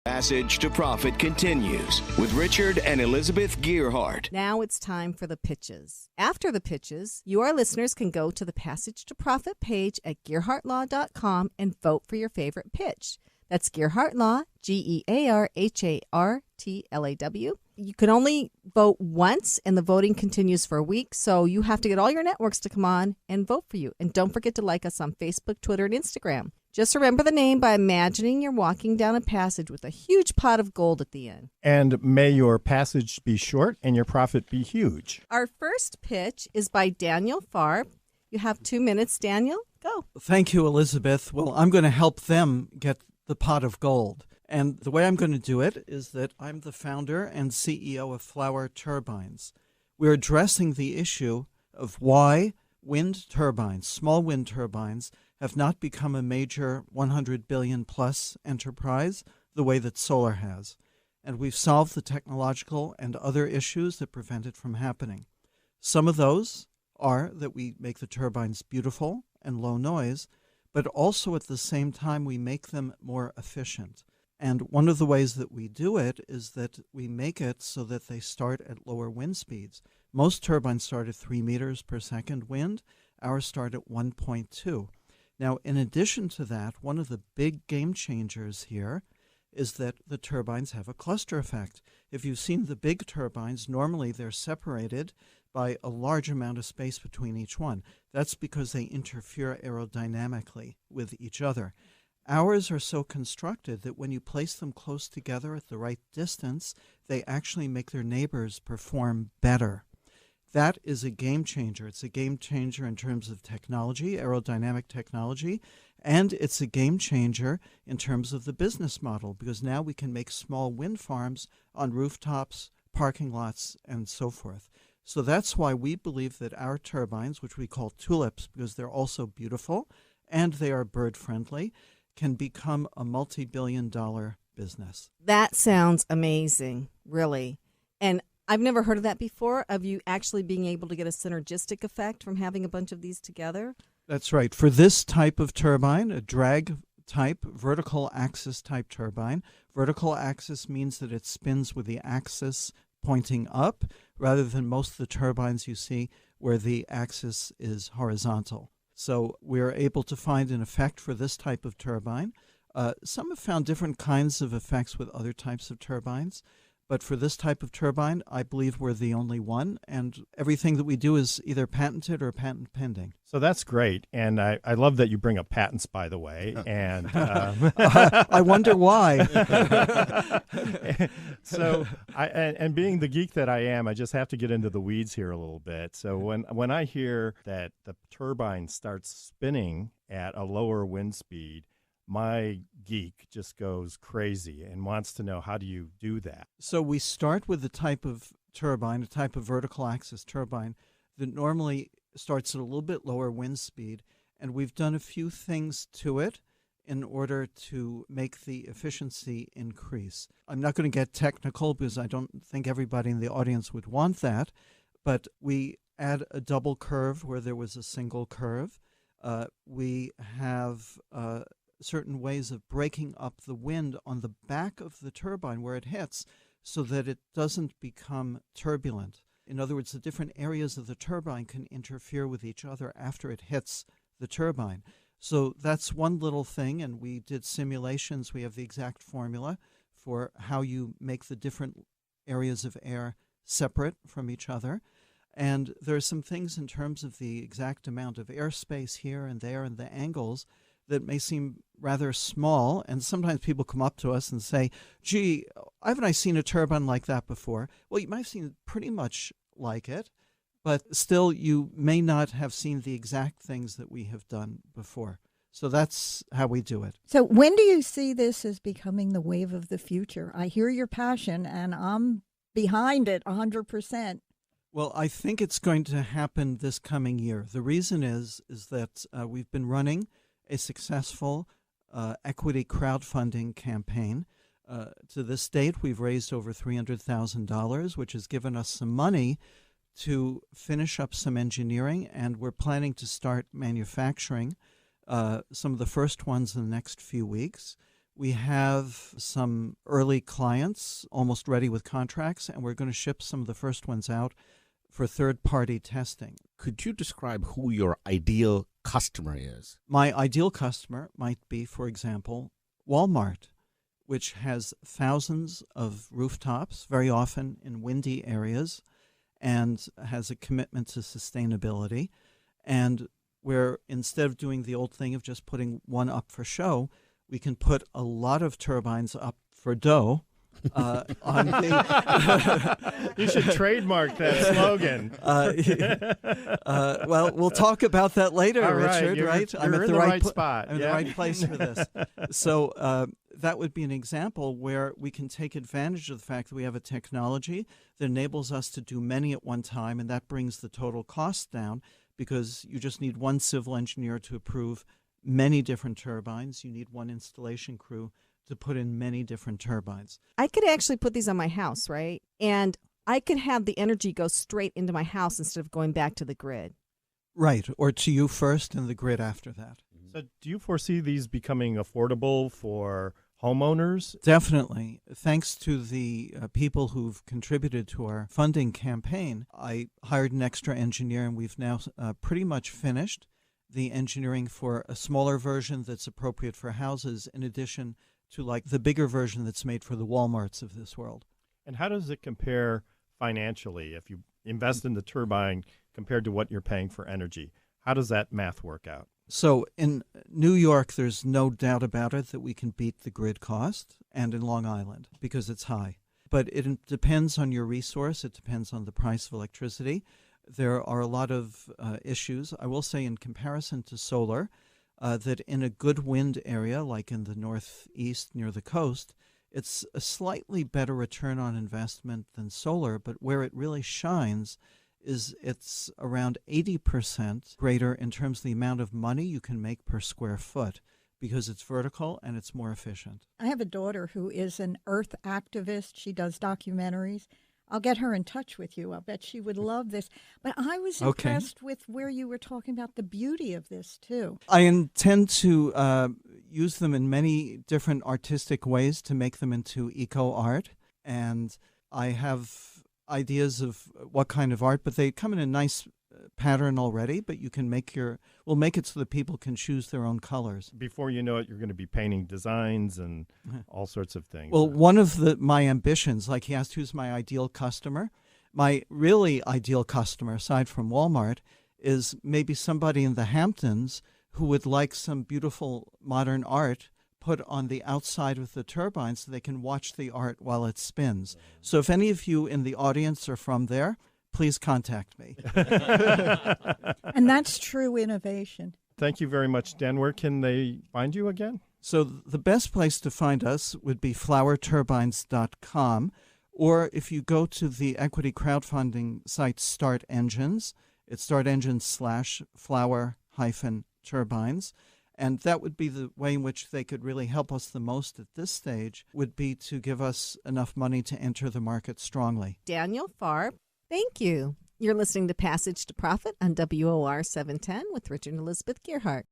Passage to Profit continues with Richard and Elizabeth Gearhart. Now it's time for the pitches. After the pitches, you, our listeners, can go to the Passage to Profit page at GearhartLaw.com and vote for your favorite pitch. That's Gearhart Law, GearhartLaw. You can only vote once, and the voting continues for a week, so you have to get all your networks to come on and vote for you. And don't forget to like us on Facebook, Twitter, and Instagram. Just remember the name by imagining you're walking down a passage with a huge pot of gold at the end. And may your passage be short and your profit be huge. Our first pitch is by Daniel Farb. You have 2 minutes, Daniel. Go. Thank you, Elizabeth. Well, I'm going to help them get the pot of gold. And the way I'm going to do it is that I'm the founder and CEO of Flower Turbines. We're addressing the issue of why wind turbines, small wind turbines, have not become a major 100 billion plus enterprise the way that solar has. And we've solved the technological and other issues that prevent it from happening. Some of those are that we make the turbines beautiful and low noise, but also at the same time we make them more efficient. And one of the ways that we do it is that we make it so that they start at lower wind speeds. Most turbines start at 3 meters per second wind. Ours start at 1.2. Now, in addition to that, one of the big game changers here is that the turbines have a cluster effect. If you've seen the big turbines, normally they're separated by a large amount of space between each one. That's because they interfere aerodynamically with each other. Ours are so constructed that when you place them close together at the right distance, they actually make their neighbors perform better. That is a game changer. It's a game changer in terms of technology, aerodynamic technology, and it's a game changer in terms of the business model, because now we can make small wind farms on rooftops, parking lots, and so forth. So that's why we believe that our turbines, which we call tulips because they're also beautiful and they are bird-friendly, can become a multi-billion-dollar business. That sounds amazing, really. And I've never heard of that before, of you actually being able to get a synergistic effect from having a bunch of these together. That's right. For this type of turbine, a drag type, vertical axis type turbine, vertical axis means that it spins with the axis pointing up rather than most of the turbines you see where the axis is horizontal. So we're able to find an effect for this type of turbine. Some have found different kinds of effects with other types of turbines. But for this type of turbine, I believe we're the only one, and everything that we do is either patented or patent pending. So that's great, and I love that you bring up patents, by the way. And I wonder why. So, and being the geek that I am, I just have to get into the weeds here a little bit. So when I hear that the turbine starts spinning at a lower wind speed, my geek just goes crazy and wants to know, how do you do that? So we start with the type of turbine, a type of vertical axis turbine that normally starts at a little bit lower wind speed, and we've done a few things to it in order to make the efficiency increase. I'm not going to get technical because I don't think everybody in the audience would want that, but we add a double curve where there was a single curve. We have certain ways of breaking up the wind on the back of the turbine where it hits so that it doesn't become turbulent. In other words, the different areas of the turbine can interfere with each other after it hits the turbine. So that's one little thing, and we did simulations. We have the exact formula for how you make the different areas of air separate from each other. And there are some things in terms of the exact amount of airspace here and there and the angles that may seem rather small, and sometimes people come up to us and say, gee, haven't I seen a turbine like that before? Well, you might have seen it pretty much like it, but still you may not have seen the exact things that we have done before. So that's how we do it. So when do you see this as becoming the wave of the future? I hear your passion, and I'm behind it 100%. Well, I think it's going to happen this coming year. The reason is that we've been running a successful equity crowdfunding campaign. To this date, we've raised over $300,000, which has given us some money to finish up some engineering, and we're planning to start manufacturing some of the first ones in the next few weeks. We have some early clients almost ready with contracts, and we're going to ship some of the first ones out for third-party testing. Could you describe who your ideal customer is? My ideal customer might be, for example, Walmart, which has thousands of rooftops, very often in windy areas, and has a commitment to sustainability. And where instead of doing the old thing of just putting one up for show, we can put a lot of turbines up for dough. On the You should trademark that slogan. Well, we'll talk about that later, All right, Richard. you're I'm in at the right spot. I'm in the right place for this. So that would be an example where we can take advantage of the fact that we have a technology that enables us to do many at one time, and that brings the total cost down because you just need one civil engineer to approve many different turbines. You need one installation crew to put in many different turbines. I could actually put these on my house, right? And I could have the energy go straight into my house instead of going back to the grid. Right, or to you first and the grid after that. So do you foresee these becoming affordable for homeowners? Definitely. Thanks to the people who've contributed to our funding campaign, I hired an extra engineer, and we've now pretty much finished the engineering for a smaller version that's appropriate for houses, in addition to like the bigger version that's made for the Walmarts of this world. And how does it compare financially if you invest in the turbine compared to what you're paying for energy? How does that math work out? So in New York, there's no doubt about it that we can beat the grid cost, and in Long Island because it's high. But it depends on your resource. It depends on the price of electricity. There are a lot of issues. I will say in comparison to solar, that in a good wind area, like in the northeast near the coast, it's a slightly better return on investment than solar, but where it really shines is it's around 80% greater in terms of the amount of money you can make per square foot because it's vertical and it's more efficient. I have a daughter who is an earth activist. She does documentaries. I'll get her in touch with you. I'll bet she would love this. But I was impressed with where you were talking about the beauty of this, too. I intend to use them in many different artistic ways to make them into eco-art. And I have ideas of what kind of art, but they come in a nice pattern already, but you can we'll make it so that people can choose their own colors. Before you know it, you're going to be painting designs and all sorts of things. Well, one of my ambitions, like he asked who's my ideal customer, my really ideal customer, aside from Walmart, is maybe somebody in the Hamptons who would like some beautiful modern art put on the outside of the turbine so they can watch the art while it spins. So if any of you in the audience are from there, please contact me. And that's true innovation. Thank you very much, Dan. Where can they find you again? So the best place to find us would be flowerturbines.com, or if you go to the equity crowdfunding site Start Engines, it's startengines/flower-turbines. And that would be the way in which they could really help us the most at this stage, would be to give us enough money to enter the market strongly. Daniel Farb, thank you. You're listening to Passage to Profit on WOR 710 with Richard and Elizabeth Gearhart.